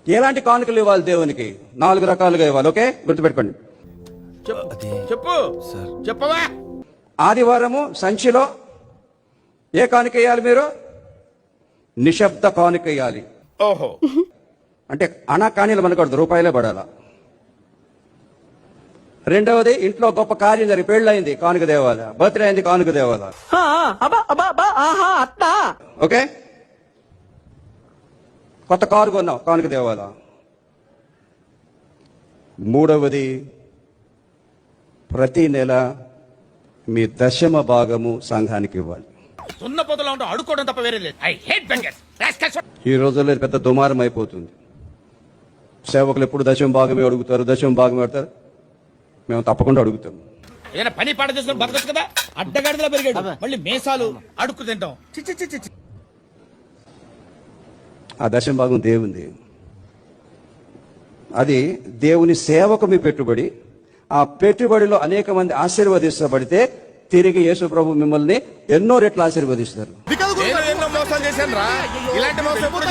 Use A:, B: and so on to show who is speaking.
A: ఎలాంటి కానుకలు ఇవ్వాలి దేవునికి? 4 రకాలుగా ఇవ్వాలి. ఓకే, గుర్తుపెట్టుకోండి.
B: చెప్పు చెప్పవా.
A: ఆదివారము సంచిలో ఏ కానుక వేయాలి మీరు? నిశ్శబ్ద కానుక వేయాలి.
B: ఓహో,
A: అంటే అనా కానీలు మనకూడదు, రూపాయలే పడాలా. రెండవది, ఇంట్లో గొప్ప కార్యం జరిగి పెళ్ళయింది, కానుక దేవాలా. బర్త్డే అయింది, కానుక దేవాలా. ఓకే, కొత్త కారు కొన్నాం, కానుక దేవాలా. మూడవది, ప్రతి నెల మీ దశమ భాగము సంఘానికి ఇవ్వాలి.
B: సున్న పొదలో ఉంటాం, అడుక్కోవడం తప్ప వేరే లేదు. I hate bangers.
A: ఈ రోజుల్లో ఇది పెద్ద దుమారం అయిపోతుంది. సేవకులు ఎప్పుడు దశమ భాగమే అడుగుతారు, దశమ భాగమే అడుగుతారు. మేము తప్పకుండా అడుగుతాం.
B: ఏదైనా పని పాట చేసుకుని బతకచ్చు కదా. అడ్డగాడిదలా పెరిగాడు, మళ్ళీ మేసాలు అడుక్కు తింటాం.
A: ఆ దశమ భాగం దేవుంది. అది దేవుని సేవకు మీ పెట్టుబడి. ఆ పెట్టుబడిలో అనేక మంది ఆశీర్వదించబడితే తిరిగి యేసు ప్రభు మిమ్మల్ని ఎన్నో రెట్లు ఆశీర్వదిస్తారు.
B: మోసం చేశాను రా, ఇలాంటి మోసం ఎప్పుడు